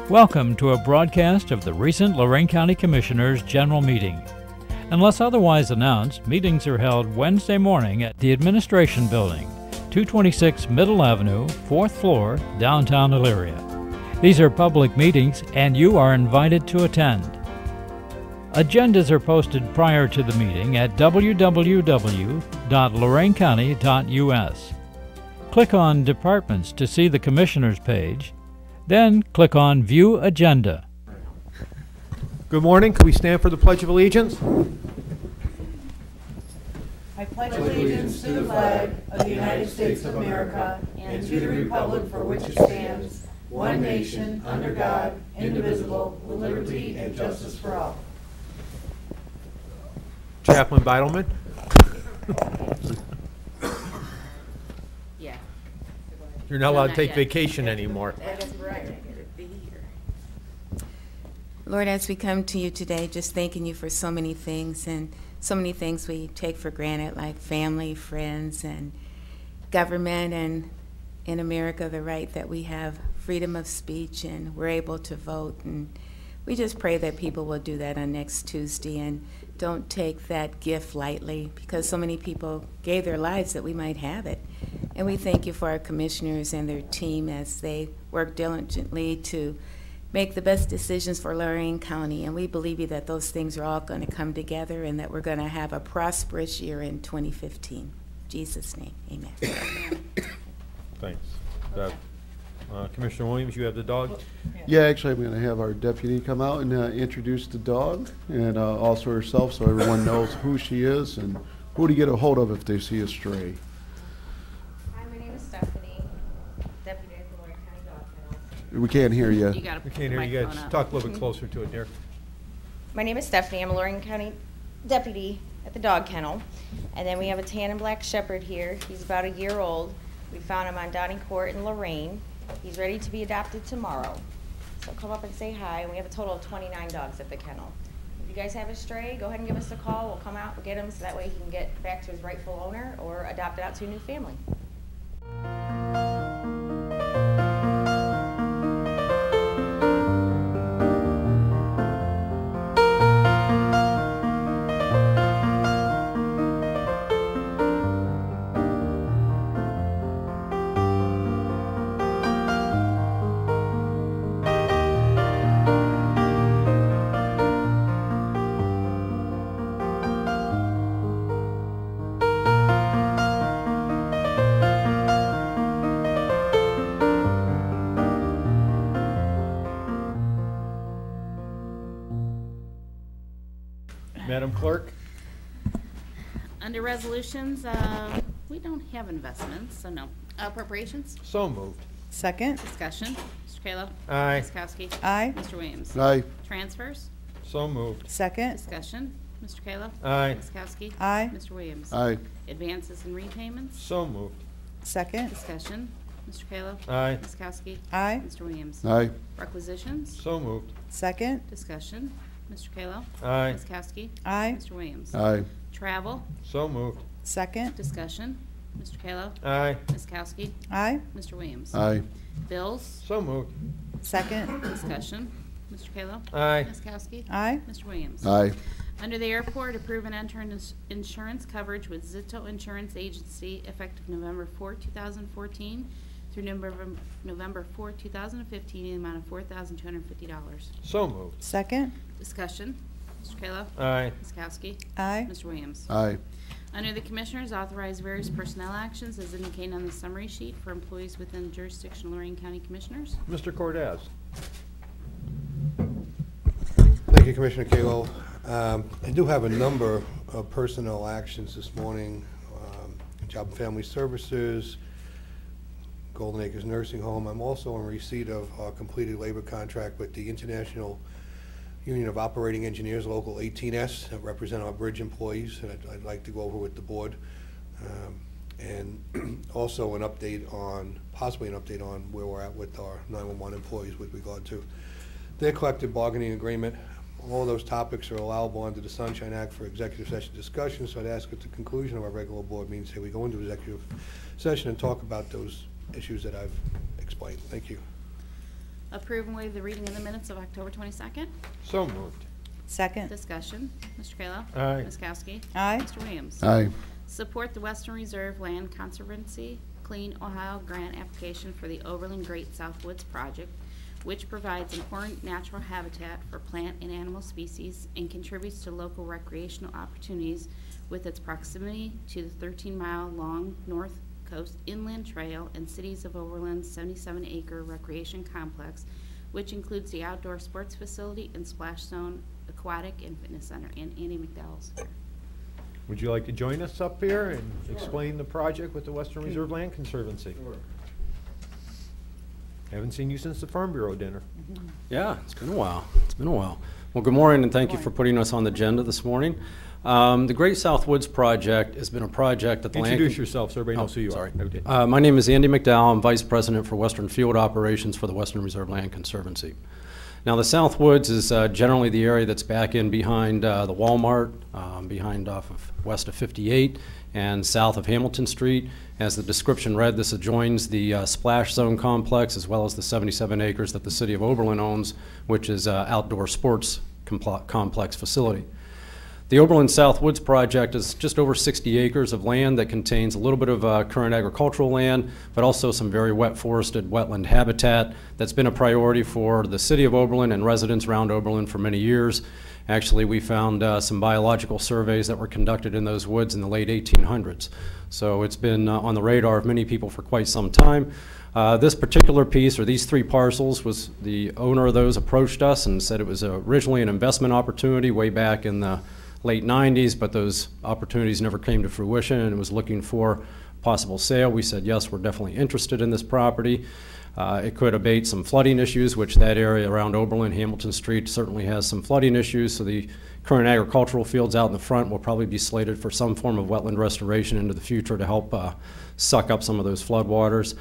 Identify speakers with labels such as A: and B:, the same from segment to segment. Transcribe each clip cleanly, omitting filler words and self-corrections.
A: Welcome to a broadcast of the recent Lorain County Commissioners' General Meeting. Unless otherwise announced, meetings are held Wednesday morning at the Administration Building, 226 Middle Avenue, 4th floor, downtown Elyria. These are public meetings and you are invited to attend. Agendas are posted prior to the meeting at www.loraincounty.us. Click on Departments to see the Commissioners page, then click on View Agenda.
B: Good morning. Can we stand for the Pledge of Allegiance?
C: I pledge allegiance to the flag of the United States of America and to the republic for which it stands, one nation, under God, indivisible, with liberty and justice for all.
B: Chaplain Beidelman.
D: Yeah.
B: You're not allowed to
D: not
B: take
D: yet.
B: vacation anymore.
D: That's right.
E: Lord, as we come to you today, just thanking you for so many things and so many things we take for granted, like family, friends, and government, and in America, the right that we have freedom of speech and we're able to vote. And we just pray that people will do that on next Tuesday and don't take that gift lightly, because so many people gave their lives that we might have it. And we thank you for our commissioners and their team as they work diligently to make the best decisions for Lorain County, and we believe you that those things are all going to come together and that we're going to have a prosperous year in 2015. In Jesus' name, amen.
B: Thanks. Commissioner Williams, you have the dog?
F: Yeah, actually, I'm going to have our deputy come out and introduce the dog and also herself, so everyone knows who she is and who to get a hold of if they see a stray.
D: Hi, my name is Stephanie, Deputy at the Lorain County Dog Kennel.
F: We can't hear you.
D: You got to
B: We
D: put
B: can't
D: the
B: hear you
D: microphone
B: guys.
D: up.
B: Talk a little bit closer to it, dear.
D: My name is Stephanie. I'm a Lorain County Deputy at the Dog Kennel. And then we have a tan and black shepherd here. He's about a year old. We found him on Downing Court in Lorain. He's ready to be adopted tomorrow. So come up and say hi. And we have a total of 29 dogs at the kennel. If you guys have a stray, go ahead and give us a call. We'll come out, we'll get him, so that way he can get back to his rightful owner or adopt it out to a new family.
B: Madam Clerk?
D: Under resolutions, we don't have investments, so no. Appropriations,
B: So moved.
C: Second.
D: discussion. Mr. Kayla.
B: Aye.
D: Ms. Kowski.
C: Aye.
D: Mr. Williams.
F: Aye.
D: Transfers,
B: So moved.
C: Second.
D: discussion. Mr. Kayla.
B: Aye.
D: Ms. Kowski.
C: Aye.
D: Mr. Williams.
F: Aye.
D: Advances and repayments,
B: So moved.
C: Second.
D: discussion. Mr. Kayla.
B: Aye.
D: Ms. Kowski.
C: Aye.
D: Mr. Williams.
F: Aye.
D: Requisitions,
B: So moved.
C: Second.
D: discussion. Mr. Kayla.
B: Aye.
D: Ms. Kowski.
C: Aye.
D: Mr. Williams.
F: Aye.
D: Travel,
B: So moved.
C: Second.
D: discussion. Mr. Kayla.
B: Aye.
D: Ms. Kowski.
C: Aye.
D: Mr. Williams.
F: Aye.
D: Bills,
B: So moved.
C: Second.
D: discussion. Mr. Kayla.
B: Aye.
D: Ms. Kowski.
C: Aye.
D: Mr. Williams.
F: Aye.
D: Under the airport, approve and enter insurance coverage with Zito Insurance Agency effective November 4, 2014 through November 4, 2015 in the amount of $4,250.
B: So moved.
C: Second.
D: Discussion. Mr. Kayla.
B: Aye.
D: Ms. Kowski.
C: Aye.
D: Mr. Williams.
F: Aye.
D: Under the Commissioners, authorize various personnel actions as indicated on the summary sheet for employees within jurisdiction of Lorain County Commissioners.
B: Mr. Cordez?
G: Thank you, Commissioner Kalo. I do have a number of personnel actions this morning. Job and Family Services, Golden Acres Nursing Home. I'm also in receipt of a completed labor contract with the International Union of Operating Engineers, Local 18S, that represent our bridge employees, and I'd like to go over with the board. And also an update on, possibly an update on where we're at with our 911 employees with regard to their collective bargaining agreement. All those topics are allowable under the Sunshine Act for executive session discussion, so I'd ask at the conclusion of our regular board meeting, say we go into executive session and talk about those issues that I've explained. Thank you.
C: Approve and waive the reading of the minutes of October 22nd.
B: So moved.
H: Second.
C: Discussion. Mr. Kayla.
B: Aye.
C: Ms. Kowski.
H: Aye.
C: Mr. Williams.
F: Aye.
C: Support the Western Reserve Land Conservancy Clean Ohio Grant application for the Overland Great South Woods project, which provides important natural habitat for plant and animal species and contributes to local recreational opportunities with its proximity to the 13-mile-long North Coast Inland Trail and Cities of Overland's 77-acre recreation complex, which includes the outdoor sports facility and splash zone, aquatic and fitness center. And Andy McDowell's here.
B: Would you like to join us up here and explain the project with the Western Reserve Land Conservancy? Haven't seen you since the Farm Bureau dinner.
I: Yeah, it's been a while. It's been a while. Well, good morning, and thank you for putting us on the agenda this morning. The Great South Woods Project has been a project that the
B: Introduce yourself so everybody knows who you
I: sorry.
B: are. Okay.
I: My name is Andy McDowell. I'm Vice President for Western Field Operations for the Western Reserve Land Conservancy. Now, the South Woods is generally the area that's back in behind the Walmart, behind off of west of 58 and south of Hamilton Street. As the description read, this adjoins the splash zone complex as well as the 77 acres that the city of Oberlin owns, which is outdoor sports complex facility. The Oberlin South Woods project is just over 60 acres of land that contains a little bit of current agricultural land, but also some very wet forested wetland habitat that's been a priority for the city of Oberlin and residents around Oberlin for many years. Actually, we found some biological surveys that were conducted in those woods in the late 1800s. So it's been on the radar of many people for quite some time. This particular piece, or these three parcels, was the owner of those approached us and said it was originally an investment opportunity way back in the late 90s, but those opportunities never came to fruition and was looking for possible sale. We said, yes, we're definitely interested in this property. It could abate some flooding issues, which that area around Oberlin, Hamilton Street certainly has some flooding issues, so the current agricultural fields out in the front will probably be slated for some form of wetland restoration into the future to help suck up some of those floodwaters.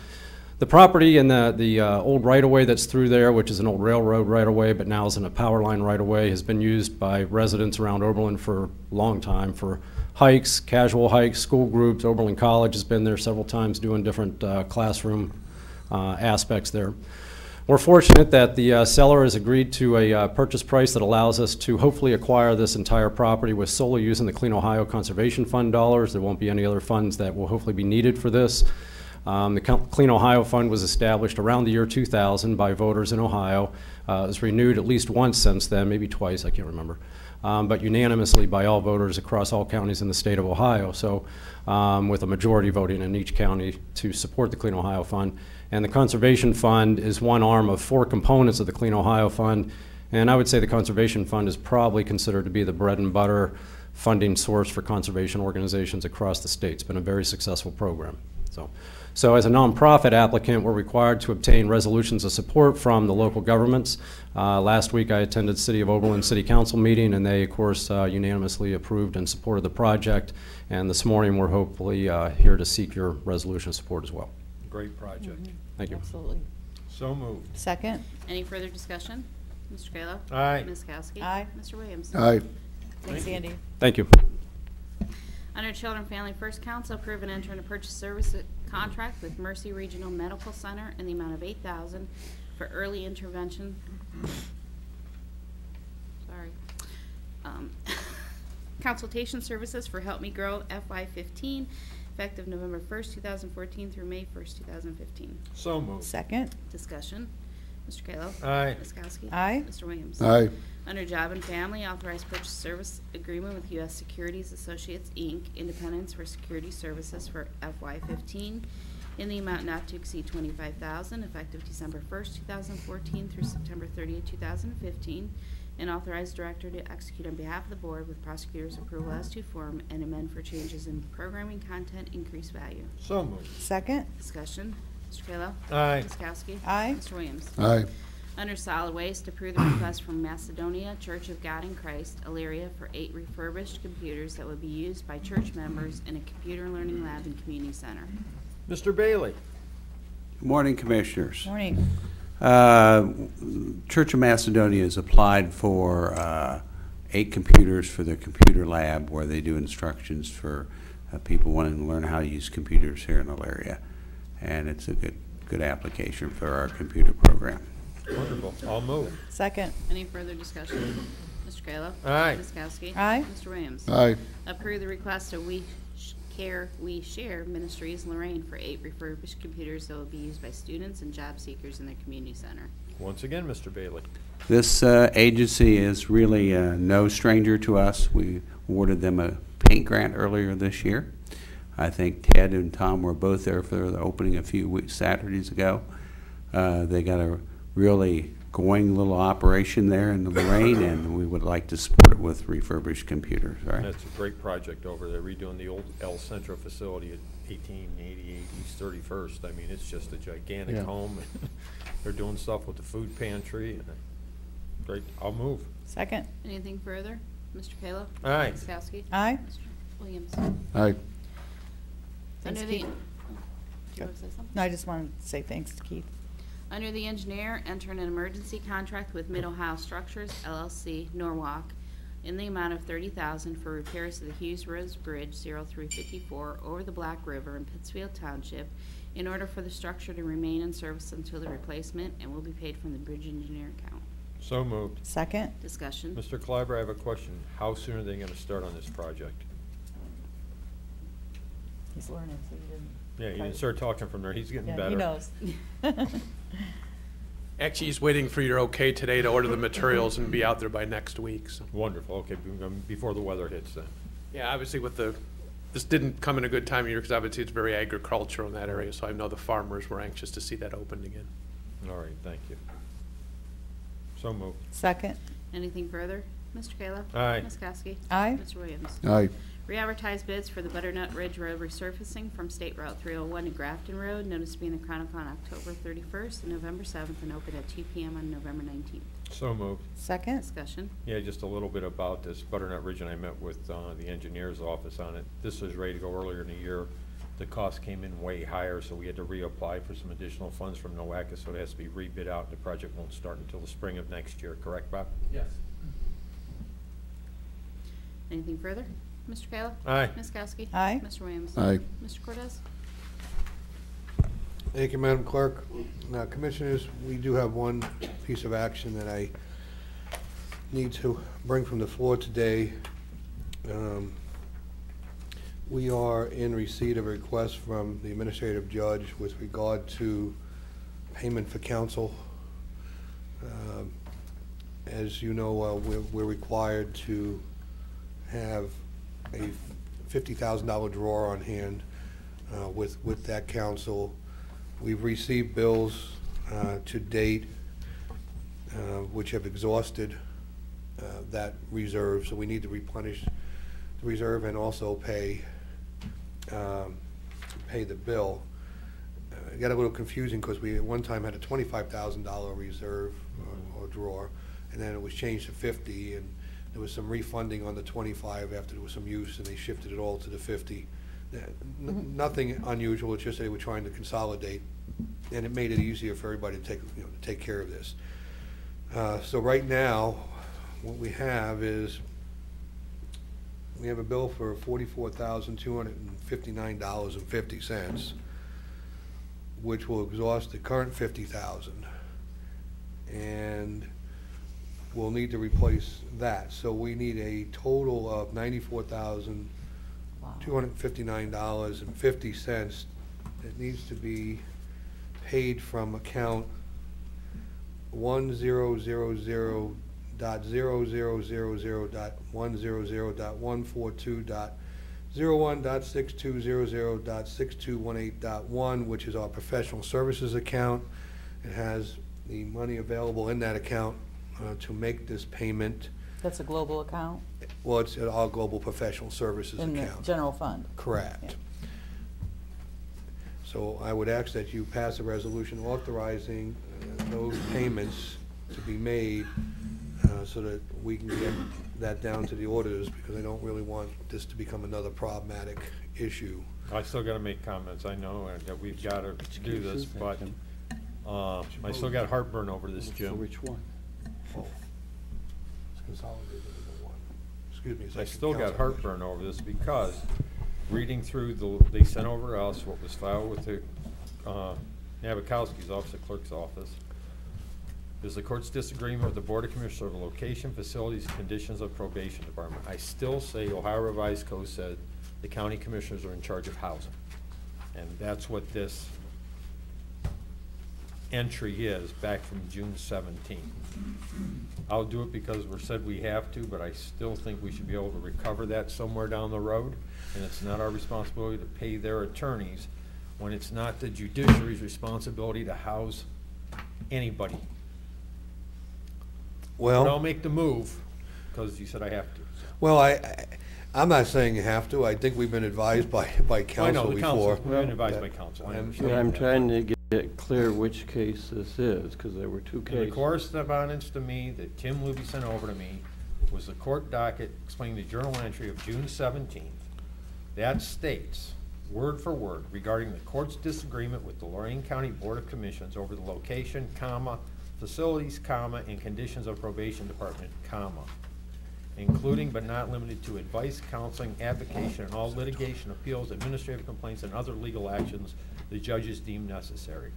I: The property and the old right-of-way that's through there, which is an old railroad right-of-way, but now is in a power line right-of-way, has been used by residents around Oberlin for a long time for hikes, casual hikes, school groups. Oberlin College has been there several times doing different classroom aspects there. We're fortunate that the seller has agreed to a purchase price that allows us to hopefully acquire this entire property with solely using the Clean Ohio Conservation Fund dollars. There won't be any other funds that will hopefully be needed for this. The Clean Ohio Fund was established around the year 2000 by voters in Ohio. It was renewed at least once since then, maybe twice, I can't remember, but unanimously by all voters across all counties in the state of Ohio. So with a majority voting in each county to support the Clean Ohio Fund. And the Conservation Fund is one arm of four components of the Clean Ohio Fund. And I would say the Conservation Fund is probably considered to be the bread and butter funding source for conservation organizations across the state. It's been a very successful program. So as a nonprofit applicant, we're required to obtain resolutions of support from the local governments. Last week I attended City of Oberlin City Council meeting, and they, of course, unanimously approved and supported the project. And this morning we're hopefully here to seek your resolution of support as well.
B: Great project.
I: Thank you.
H: Absolutely.
B: So moved.
H: Second.
C: Any further discussion? Mr. Kayla?
B: Aye.
C: Ms. Kowski?
H: Aye.
C: Mr. Williams?
F: Aye.
H: Thanks, Andy.
I: Thank you.
C: Under Children and Family First Council, approve and enter into purchase service contract with Mercy Regional Medical Center in the amount of $8,000 for early intervention. Sorry. Consultation services for Help Me Grow FY15, effective November 1st, 2014 through May 1st, 2015.
B: So moved.
H: Second.
C: Discussion. Mr. Kayla?
B: Aye.
C: Ms. Kowski?
H: Aye.
C: Mr. Williams?
F: Aye.
C: Under Job and Family, authorized purchase service agreement with U.S. Securities Associates, Inc., Independence for Security Services for FY15 in the amount not to exceed $25,000, effective December 1st, 2014 through September 30th, 2015, and authorized director to execute on behalf of the board with prosecutor's approval as to form and amend for changes in programming content, increased value.
B: So moved.
H: Second.
C: Discussion. Mr. Kayla?
B: Aye.
C: Ms. Kowski?
H: Aye.
C: Mr. Williams?
F: Aye.
C: Under Solid Waste, approve the request from Macedonia Church of God in Christ, Elyria, for 8 refurbished computers that would be used by church members in a computer learning lab and community center.
B: Mr. Bailey.
J: Good morning, Commissioners.
H: Morning.
J: Church of Macedonia has applied for 8 computers for their computer lab where they do instructions for people wanting to learn how to use computers here in Elyria. And it's a good application for our computer program.
B: Wonderful. I'll move.
H: Second.
C: Any further discussion? Mr. Kayla?
B: Aye.
C: Ms. Kowski?
H: Aye.
C: Mr. Williams?
F: Aye.
C: Approve the request of We Care, We Share Ministries Lorain for 8 refurbished computers that will be used by students and job seekers in their community center.
B: Once again, Mr. Bailey.
J: This agency is really no stranger to us. We awarded them a paint grant earlier this year. I think Ted and Tom were both there for the opening a few Saturdays ago. They got a really going little operation there in Lorain, and we would like to support it with refurbished computers. Right?
B: That's a great project over there, redoing the old El Centro facility at 1888 East 31st. I mean, it's just a gigantic
F: Yeah.
B: home. They're doing stuff with the food pantry. And great. I'll move.
H: Second.
C: Anything further? Mr. Kayla?
B: Aye.
C: Ms. Kowski?
H: Aye.
C: Mr. Williams?
F: Aye.
H: Thanks,
C: Under the,
H: Keith.
C: do you want to say something?
H: No, I just wanted to say thanks to Keith.
C: Under the engineer, enter an emergency contract with Mid-Ohio Structures LLC, Norwalk, in the amount of $30,000 for repairs to the Hughes Roads Bridge 0354 over the Black River in Pittsfield Township in order for the structure to remain in service until the replacement and will be paid from the bridge engineer account.
B: So moved.
H: Second.
C: Discussion.
B: Mr. Clyber, I have a question. How soon are they going to start on this project?
H: He's learning, so he didn't.
B: Yeah, he didn't start talking from there. He's getting
H: Yeah,
B: better.
H: he knows.
K: Actually, he's waiting for your okay today to order the materials and be out there by next week. So.
B: Wonderful. Okay, before the weather hits then.
K: Yeah, obviously this didn't come in a good time of year because obviously it's very agricultural in that area. So I know the farmers were anxious to see that opened again.
B: All right, thank you. So moved.
H: Second.
C: Anything further? Mr. Kayla?
B: Aye.
C: Ms. Kowski?
H: Aye.
C: Mr. Williams?
F: Aye.
C: Re-advertise bids for the Butternut Ridge Road resurfacing from State Route 301 to Grafton Road. Notice to be in the Chronicle on October 31st and November 7th and open at 2 p.m. on November 19th.
B: So moved.
H: Second.
C: Discussion.
B: Yeah, just a little bit about this Butternut Ridge, and I met with the engineer's office on it. This was ready to go earlier in the year. The cost came in way higher, so we had to reapply for some additional funds from NOACA, so it has to be rebid out. The project won't start until the spring of next year, correct, Bob?
K: Yes.
C: Anything further? Mr. Kayla?
B: Aye.
C: Ms. Kowski?
H: Aye.
C: Mr. Williams?
F: Aye.
C: Mr. Cortez?
G: Thank you, Madam Clerk. Now, Commissioners, we do have one piece of action that I need to bring from the floor today. We are in receipt of a request from the administrative judge with regard to payment for counsel. As you know, we're required to have a $50,000 drawer on hand with that counsel. We've received bills to date which have exhausted that reserve, so we need to replenish the reserve and also pay the bill. It got a little confusing because we at one time had a $25,000 reserve or drawer, and then it was changed to 50, and there was some refunding on the 25 after there was some use, and they shifted it all to the 50. Nothing unusual, it's just they were trying to consolidate, and it made it easier for everybody to take care of this. So right now, what we have is we have a bill for $44,259.50, which will exhaust the current $50,000, and we'll need to replace that. So we need a total of $94,259.50 that needs to be paid from account 1000.000.100.142.01.6200.6218.1, which is our professional services account. It has the money available in that account to make this payment.
H: That's a global account
G: Well, it's our global professional services
H: in the
G: account.
H: general fund.
G: Correct.
H: Yeah.
G: So I would ask that you pass a resolution authorizing those payments to be made so that we can get that down to the auditors, because I don't really want this to become another problematic issue.
B: I still got to make comments. I know that we've got to do this, but I still got heartburn over this, Jim.
F: Which one?
G: Oh. It's consolidated into one. Excuse me. a
B: I
G: second,
B: still got
G: Councilman.
B: heartburn over this because reading through they sent over us what was filed with the Nabokowski's office, the clerk's office. Is the court's disagreement with the Board of Commissioners over the location, facilities, and conditions of probation department. I still say Ohio Revised Code said the county commissioners are in charge of housing. And that's what this entry is back from June 17th. I'll do it because we're said we have to, but I still think we should be able to recover that somewhere down the road. And it's not our responsibility to pay their attorneys when it's not the judiciary's responsibility to house anybody. But I'll
G: Well,
B: make the move because you said I have to.
G: well, I'm not saying you have to. I think we've been advised by
B: I know,
G: counsel
B: the
G: before.
B: council, we've been advised by council. I
G: I'm
B: understand
L: Yeah, I'm
B: that.
L: trying to get clear which case this is, because there were two
B: And the
L: cases.
B: correspondence to me that Tim Luby sent over to me was the court docket explaining the journal entry of June 17th. That states, word for word, regarding the court's disagreement with the Lorain County Board of Commissioners over the location, comma, facilities, comma, and conditions of probation department, comma, including but not limited to advice, counseling, advocation, and all litigation, appeals, administrative complaints, and other legal actions the judges deem necessary,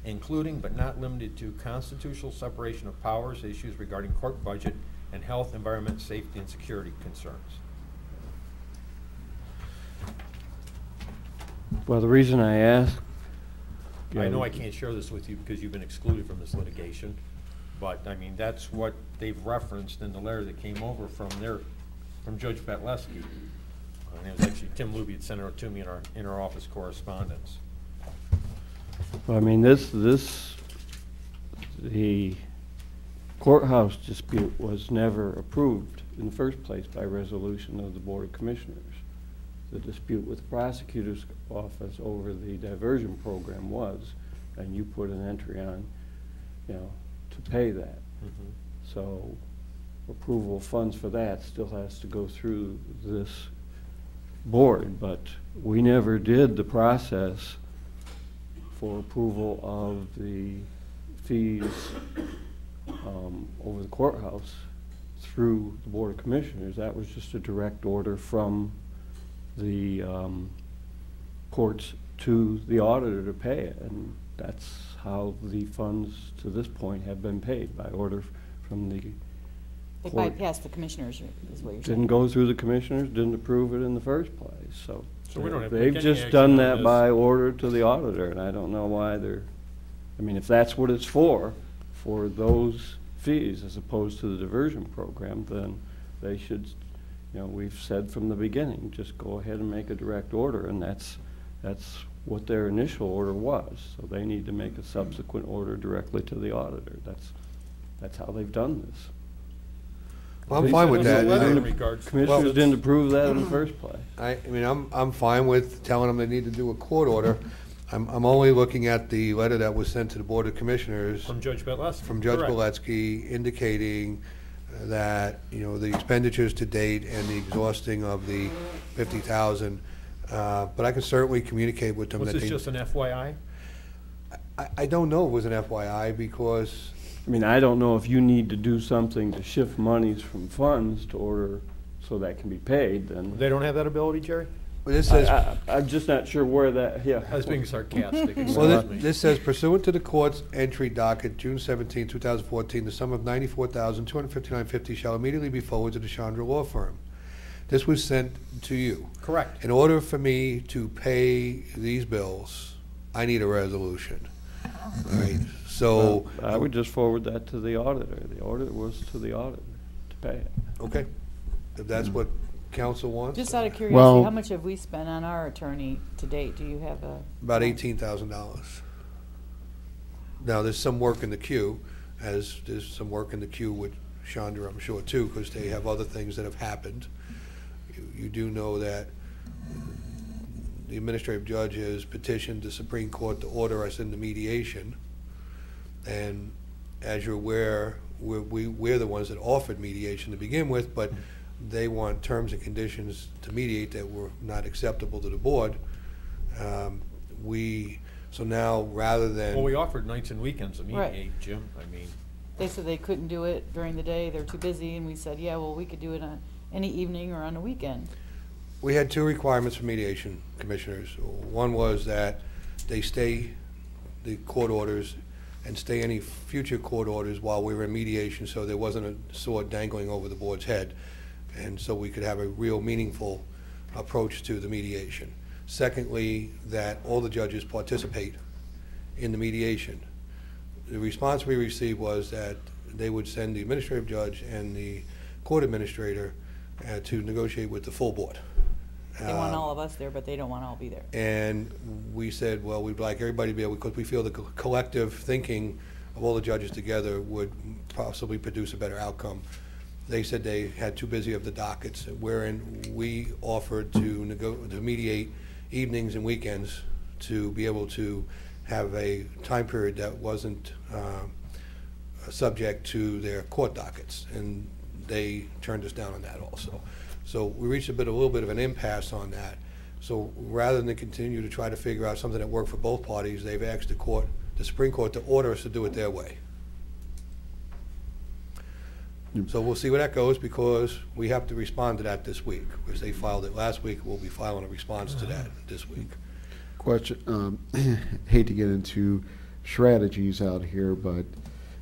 B: including but not limited to constitutional separation of powers, issues regarding court budget, and health, environment, safety, and security concerns.
L: Well, the reason I asked.
B: I know I can't share this with you because you've been excluded from this litigation, but I mean, that's what they've referenced in the letter that came over from Judge Betleski. And it was actually Tim Luby had sent it to me in our inter-office correspondence.
L: Well, I mean, the courthouse dispute was never approved in the first place by resolution of the Board of Commissioners. The dispute with the prosecutor's office over the diversion program was, and you put an entry on, to pay that. So approval of funds for that still has to go through this board, but we never did the process for approval of the fees over the courthouse through the Board of Commissioners. That was just a direct order from the courts to the auditor to pay it, and that's how the funds to this point have been paid, by order from the
H: They
L: court.
H: bypassed the commissioners, is what you're saying.
L: Didn't go through the commissioners, didn't approve it in the first place, so.
B: So we don't have to take
L: They've
B: any
L: just
B: action
L: done
B: on
L: that
B: this.
L: by order to the auditor, and I don't know why I mean, if that's what it's for those fees as opposed to the diversion program, then they should, we've said from the beginning, just go ahead and make a direct order, and that's what their initial order was. So they need to make a subsequent order directly to the auditor. That's how they've done this.
G: Well, I'm fine with
B: There's a
G: that.
B: letter in
G: I-
B: regards to
L: Commissioners
B: this.
L: didn't approve that in the first place.
G: I mean, I'm fine with telling them they need to do a court order. I'm only looking at the letter that was sent to the Board of Commissioners
B: From Judge Betleski.
G: from Judge
B: Correct.
G: Beletsky indicating that, the expenditures to date and the exhausting of the 50,000. But I can certainly communicate with them
B: Was
G: that
B: this
G: they.
B: just an FYI?
G: I don't know if it was an FYI because,
L: I mean, I don't know if you need to do something to shift monies from funds to order so that can be paid, then.
B: They don't have that ability, Jerry?
G: well, this says.
L: I'm just not sure where that, yeah.
B: I was being sarcastic.
G: Well,
B: excuse me.
G: this says pursuant to the court's entry docket, June 17, 2014, the sum of $94,259.50 shall immediately be forwarded to the Chandra Law Firm. This was sent to you.
B: Correct.
G: In order for me to pay these bills, I need a resolution. All right, so,
L: I would just forward that to the auditor. The order was to the auditor to pay it.
G: okay, if that's what council wants.
H: Just out of
F: Well-
H: curiosity, how much have we spent on our attorney to date? Do you have a?
G: About $18,000. Now, there's some work in the queue, as there's some work in the queue with Chandra, I'm sure, too, because they have other things that have happened. You do know that the administrative judge has petitioned the Supreme Court to order us into mediation. And as you're aware, we're the ones that offered mediation to begin with, but they want terms and conditions to mediate that were not acceptable to the board. So now, rather than.
B: Well, we offered nights and weekends to
H: Right.
B: mediate, Jim. I mean,
H: They said they couldn't do it during the day, they're too busy, and we said, yeah, well, we could do it on any evening or on a weekend.
G: We had two requirements for mediation, commissioners. One was that they stay the court orders and stay any future court orders while we were in mediation, so there wasn't a sword dangling over the board's head, and so we could have a real meaningful approach to the mediation. Secondly, that all the judges participate in the mediation. The response we received was that they would send the administrative judge and the court administrator to negotiate with the full board.
H: They want all of us there, but they don't want to all be there.
G: And we said, well, we'd like everybody to be able, because we feel the collective thinking of all the judges together would possibly produce a better outcome. They said they had too busy of the dockets, wherein we offered to mediate evenings and weekends to be able to have a time period that wasn't subject to their court dockets, and they turned us down on that also. So we reached a little bit of an impasse on that. So rather than continue to try to figure out something that worked for both parties, they've asked the Supreme Court to order us to do it their way. So we'll see where that goes, because we have to respond to that this week. Because they filed it last week, we'll be filing a response to that this week.
F: Question, hate to get into strategies out here, but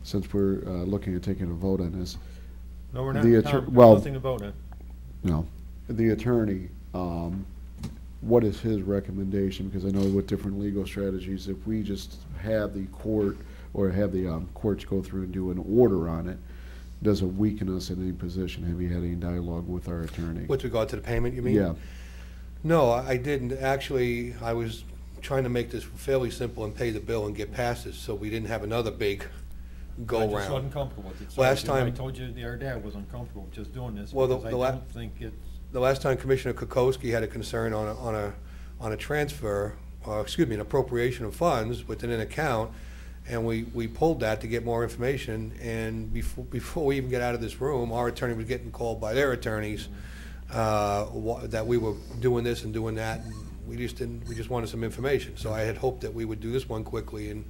F: since we're looking at taking a vote on this.
B: No, we're not. Nothing to vote on.
F: No. The attorney, what is his recommendation? Because I know with different legal strategies, if we just have the court or have the courts go through and do an order on it, does it weaken us in any position? Have you had any dialogue with our attorney?
G: With regard to the payment, you mean?
F: Yeah.
G: No, I didn't. Actually, I was trying to make this fairly simple and pay the bill and get past this, so we didn't have another big go-round.
B: I just wasn't comfortable with it. So
G: last time,
B: I told you the other day I was uncomfortable with just doing this,
G: well,
B: because I don't think it's...
G: The last time Commissioner Kokoski had a concern on a transfer, or excuse me, an appropriation of funds within an account, and we pulled that to get more information, and before we even get out of this room, our attorney was getting called by their attorneys that we were doing this and doing that, and we just wanted some information. So I had hoped that we would do this one quickly and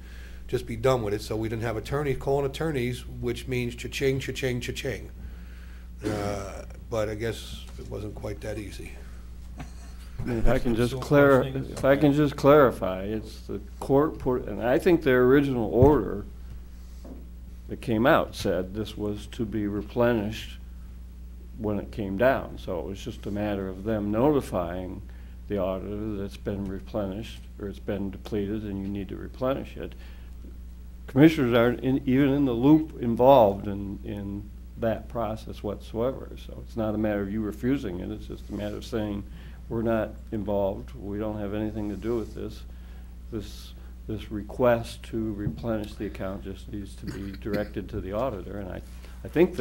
G: just be done with it, so we didn't have attorneys calling attorneys, which means cha-ching, cha-ching, cha-ching. But I guess it wasn't quite that easy.
L: If I can just clarify, it's the court put, and I think their original order that came out said this was to be replenished when it came down. So it was just a matter of them notifying the auditor that it's been replenished or it's been depleted and you need to replenish it. Commissioners aren't even in the loop involved in that process whatsoever. So it's not a matter of you refusing it. It's just a matter of saying, we're not involved. We don't have anything to do with this. This request to replenish the account just needs to be directed to the auditor, and I think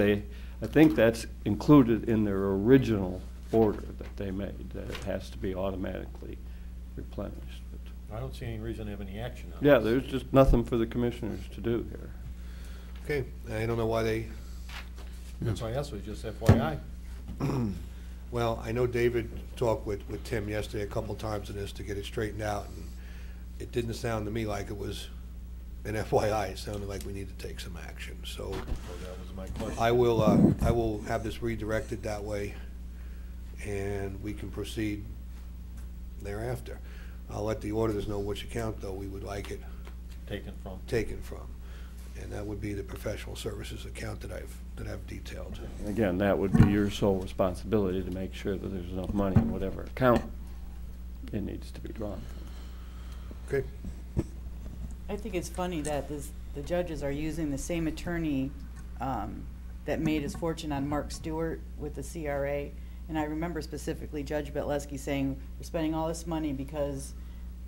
L: that's included in their original order that they made, that it has to be automatically replenished. But
B: I don't see any reason to have any action on
L: yeah,
B: this.
L: there's just nothing for the commissioners to do here.
G: Okay, I don't know why they...
B: That's why I asked, was just FYI.
G: Well, I know David talked with Tim yesterday a couple times on this to get it straightened out, and it didn't sound to me like it was an FYI. It sounded like we need to take some action. So
B: that was my question.
G: I will have this redirected that way, and we can proceed thereafter. I'll let the auditors know which account, though, we would like it
B: Taken from.
G: And that would be the professional services account that I've detailed.
L: Again, that would be your sole responsibility to make sure that there's enough money in whatever account it needs to be drawn from.
G: Okay.
H: I think it's funny that the judges are using the same attorney that made his fortune on Mark Stewart with the CRA. And I remember specifically Judge Betleski saying, we're spending all this money because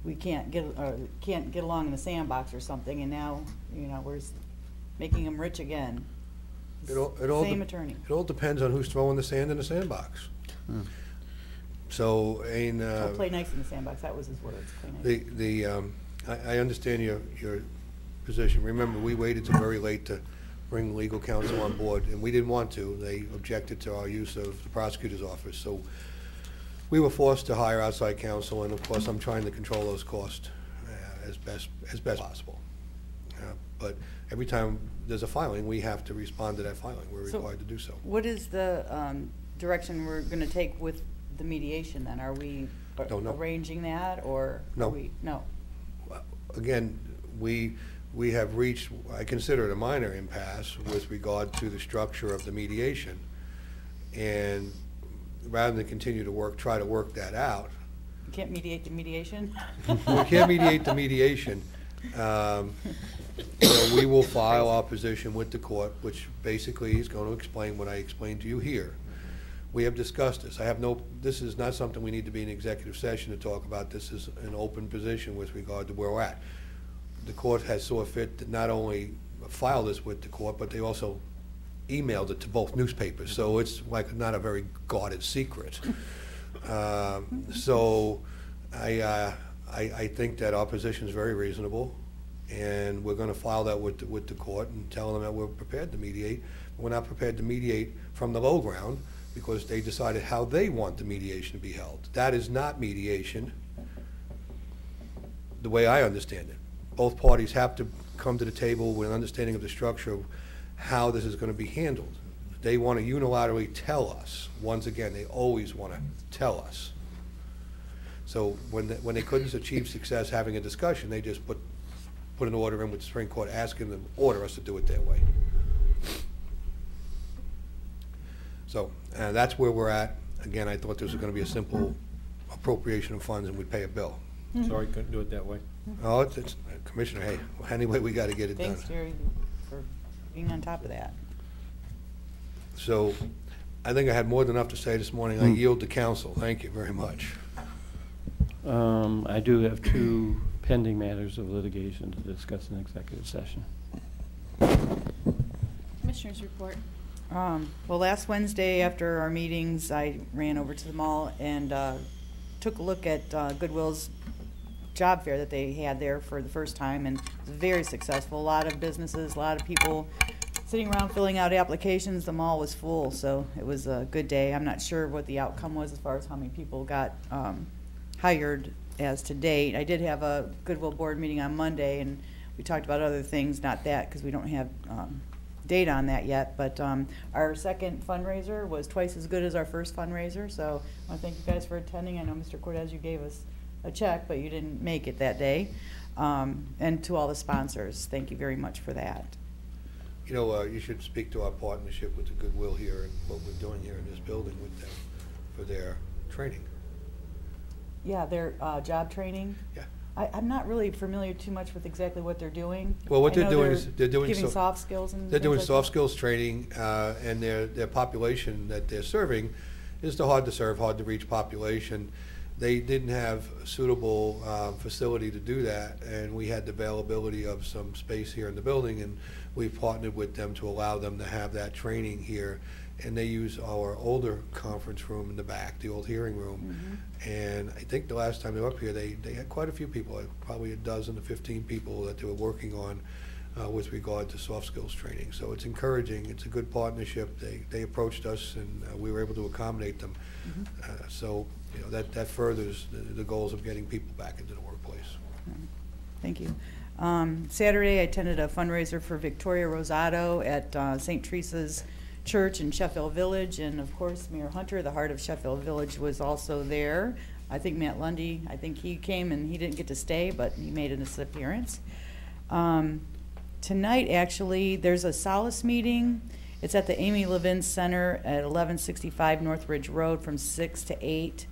H: we can't get along in the sandbox or something, and now, we're making him rich again. Same attorney.
G: It all depends on who's throwing the sand in the sandbox. So,
H: play nice in the sandbox. That was his words. Play nice.
G: I understand your position. Remember, we waited till very late to bring legal counsel on board, and we didn't want to. They objected to our use of the prosecutor's office. So we were forced to hire outside counsel, and of course, I'm trying to control those costs as best possible. But every time there's a filing, we have to respond to that filing. We're required to do so.
H: What is the direction we're going to take with the mediation then? Are we arranging that, or
G: no?
H: No.
G: Again, we we have reached, I consider it a minor impasse with regard to the structure of the mediation. And rather than continue to try to work that out.
H: You can't mediate the mediation?
G: We can't mediate the mediation. We will file our position with the court, which basically is going to explain what I explained to you here. We have discussed this. This is not something we need to be in executive session to talk about. This is an open position with regard to where we're at. The court has saw fit to not only file this with the court, but they also emailed it to both newspapers, so it's like not a very guarded secret. So I think that our position is very reasonable, and we're going to file that with the court and tell them that we're prepared to mediate. We're not prepared to mediate from the low ground because they decided how they want the mediation to be held. That is not mediation the way I understand it. Both parties have to come to the table with an understanding of the structure of how this is going to be handled. They want to unilaterally tell us. Once again, they always want to tell us. So when they couldn't achieve success having a discussion, they just put an order in with the Supreme Court asking them to order us to do it their way. So that's where we're at. Again, I thought this was going to be a simple appropriation of funds and we'd pay a bill.
B: Sorry, couldn't do it that way.
G: Oh, it's Commissioner, hey, anyway, we got to get it done.
H: Thanks, Jerry, for being on top of that.
G: So I think I had more than enough to say this morning. I yield to counsel. Thank you very much.
L: I do have 2 pending matters of litigation to discuss in executive session.
C: Commissioners report.
H: Well, last Wednesday after our meetings, I ran over to the mall and took a look at Goodwill's job fair that they had there for the first time, and it was very successful. A lot of businesses, a lot of people sitting around filling out applications. The mall was full, so it was a good day. I'm not sure what the outcome was as far as how many people got hired as to date. I did have a Goodwill board meeting on Monday, and we talked about other things, not that, because we don't have data on that yet, but our second fundraiser was twice as good as our first fundraiser, so I want to thank you guys for attending. I know, Mr. Cortez, you gave us a check, but you didn't make it that day. And to all the sponsors, thank you very much for that.
G: You know, you should speak to our partnership with the Goodwill here and what we're doing here in this building with them for their training.
H: Yeah, their job training.
G: Yeah.
H: I'm not really familiar too much with exactly what they're doing.
G: Well, what
H: I
G: they're
H: know
G: doing is they're doing
H: giving soft skills and
G: they're
H: things
G: doing
H: like
G: soft
H: that.
G: skills training, and their population that they're serving is the hard to serve, hard to reach population. They didn't have a suitable facility to do that, and we had the availability of some space here in the building, and we partnered with them to allow them to have that training here. And they use our older conference room in the back, the old hearing room. Mm-hmm. And I think the last time they were up here, they had quite a few people, probably 12 to 15 people that they were working on with regard to soft skills training. So it's encouraging. It's a good partnership. They approached us, and we were able to accommodate them. Mm-hmm. So you know that furthers the goals of getting people back into the workplace.
H: Thank you. Saturday, I attended a fundraiser for Victoria Rosado at St. Teresa's Church in Sheffield Village, and of course Mayor Hunter, the heart of Sheffield Village, was also there. I think Matt Lundy, I think he came and he didn't get to stay, but he made an appearance. Tonight, actually, there's a Solace meeting. It's at the Amy Levin Center at 1165 North Ridge Road from 6 to 8,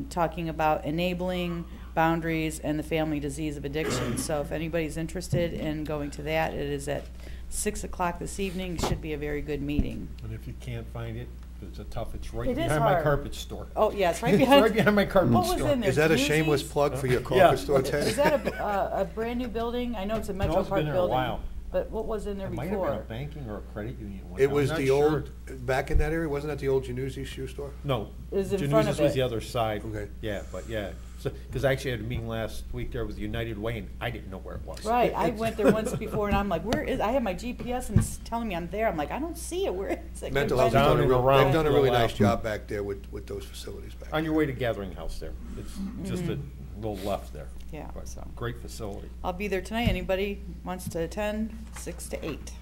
H: talking about enabling boundaries and the family disease of addiction. So if anybody's interested in going to that, it is at 6 o'clock this evening. It should be a very good meeting.
B: And if you can't find it, it's it's right
H: It is
B: behind my
H: hard.
B: carpet store.
H: Oh, yeah, it's right behind.
B: It's right behind my carpet
H: What was
B: store.
H: in there?
G: Is that a
H: Newsies?
G: shameless plug for your
B: Yeah.
G: carpet store, Ted?
H: Is that a brand new building? I know it's a Metro
B: it's
H: Park
B: been there a
H: building.
B: while.
H: But what was in there
B: It might have
H: before?
B: been a banking or a credit union one.
G: It
B: I'm
G: was
B: not
G: the
B: sure.
G: old, back in that area, wasn't that the old Januzzi shoe store?
B: No.
H: Is in front of
B: Januzzi's was
H: it.
B: the other side.
G: Okay.
B: Yeah, but yeah. Because I actually had a meeting last week there with United Way, and I didn't know where it was.
H: Right, I went there once before and I'm like, where is, I have my GPS and it's telling me I'm there. I'm like, I don't see it, where is it?
G: Mental
H: Couldn't
G: health has
H: find
G: done
H: it.
G: a
B: around
G: they've done a
B: to
G: really
B: allow-
G: nice job back there with those facilities back
B: On
G: there.
B: your way to Gathering House there. It's just a little left there.
H: Yeah,
B: But
H: so.
B: great facility.
H: I'll be there tonight. Anybody wants to attend, 6 to 8.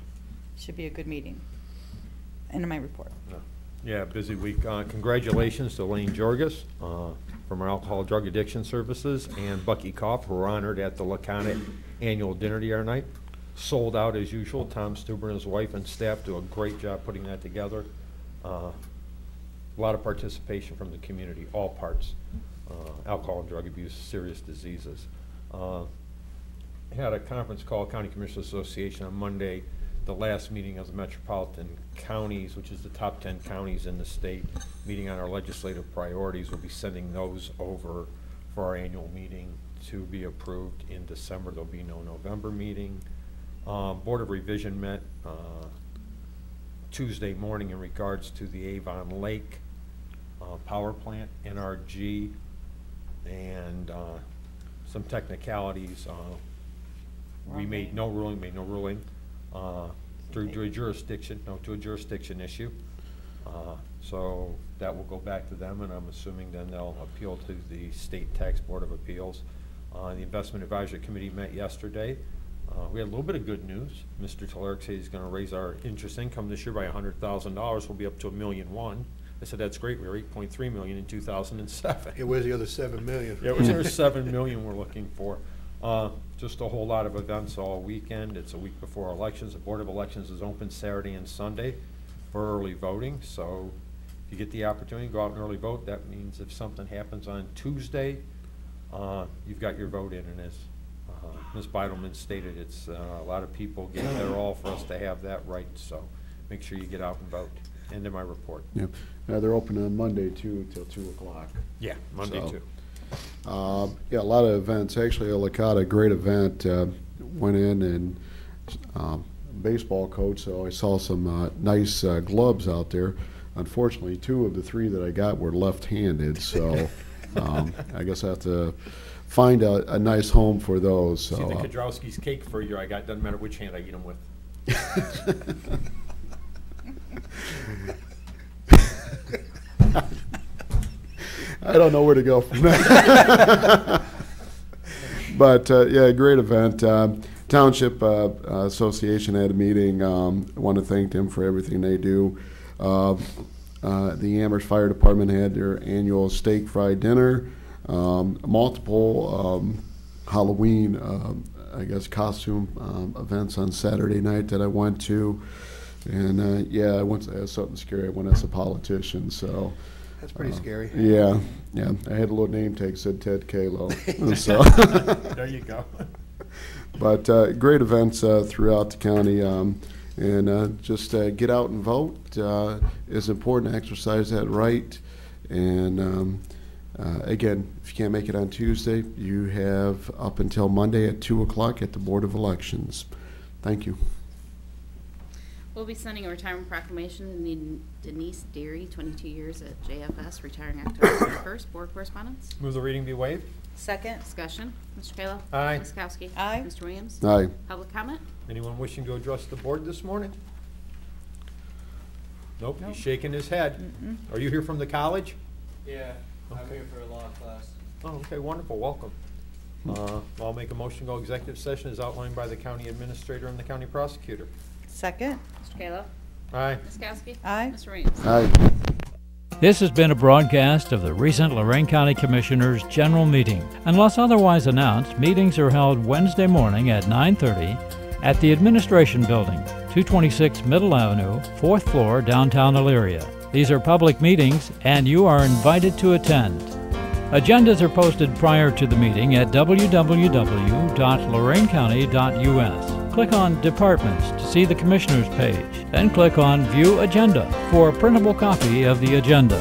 H: Should be a good meeting. End of my report.
B: Yeah, busy week. Congratulations to Lane Jorgis from our Alcohol Drug Addiction Services and Bucky Koff, who were honored at the Laconic annual dinner the other night. Sold out as usual. Tom Stuber and his wife and staff do a great job putting that together. A lot of participation from the community, all parts. Alcohol and drug abuse, serious diseases. Had a conference call, County Commissioners Association, on Monday, the last meeting of the metropolitan counties, which is the top 10 counties in the state, meeting on our legislative priorities. We'll be sending those over for our annual meeting to be approved in December. There'll be no November meeting. Board of Revision met Tuesday morning in regards to the Avon Lake power plant, NRG, and some technicalities. We made no ruling, to a jurisdiction issue. So that will go back to them, and I'm assuming then they'll appeal to the State Tax Board of Appeals. The Investment Advisory Committee met yesterday. We had a little bit of good news. Mr. Tillerick said he's going to raise our interest income this year by $100,000. We'll be up to $1.1 million. I said, that's great. We were $8.3 million in 2007.
G: Yeah, where's the other $7 million?
B: Yeah, there's $7 million we're looking for. Just a whole lot of events all weekend. It's a week before elections. The Board of Elections is open Saturday and Sunday for early voting. So if you get the opportunity to go out and early vote, that means if something happens on Tuesday, you've got your vote in. And as Ms. Beidelman stated, it's a lot of people gave their all for us to have that right. So make sure you get out and vote. End of my report.
F: Yeah, they're open on Monday too till 2 o'clock.
B: Yeah, Monday too.
F: Yeah, a lot of events. Actually, a great event. Went in and baseball coach, so I saw some nice gloves out there. Unfortunately, 2 of the 3 that I got were left-handed, so I guess I have to find a nice home for those. So,
B: see, the Kudrowski's cake for you I got, doesn't matter which hand I eat them with.
F: I don't know where to go from that. But yeah, great event. Township Association had a meeting. I want to thank them for everything they do. The Amherst Fire Department had their annual steak fried dinner. Multiple Halloween, I guess, costume events on Saturday night that I went to. And yeah, I went as something scary. I went as a politician, so.
G: That's pretty scary.
F: Yeah, yeah. I had a little name tag, said Ted Kalo. So.
B: There you go.
F: But great events throughout the county, and just get out and vote. It's important to exercise that right. And again, if you can't make it on Tuesday, you have up until Monday at 2 o'clock at the Board of Elections. Thank you.
M: We'll be sending a retirement proclamation to Denise Deary, 22 years at JFS, retiring October 31st. Board correspondence.
B: Move the reading be waived.
H: Second.
M: Discussion. Mr. Kayla.
B: Aye.
M: Ms. Kowski.
H: Aye.
M: Mr. Williams.
F: Aye.
M: Public comment.
B: Anyone wishing to address the board this morning? Nope, he's shaking his head. Are you here from the college?
N: Yeah, I'm
B: Okay.
N: here for a law class.
B: Oh, okay, wonderful, welcome. I'll make a motion to go executive session as outlined by the county administrator and the county prosecutor.
H: Second.
M: Mr. Kayla.
B: Aye.
M: Ms. Kowski.
H: Aye.
M: Mr. Williams.
F: Aye.
A: This has been a broadcast of the recent Lorain County Commissioners' General Meeting. Unless otherwise announced, meetings are held Wednesday morning at 9:30 at the Administration Building, 226 Middle Avenue, 4th floor, downtown Elyria. These are public meetings, and you are invited to attend. Agendas are posted prior to the meeting at www.loraincounty.us. Click on Departments to see the Commissioners page, then click on View Agenda for a printable copy of the agenda.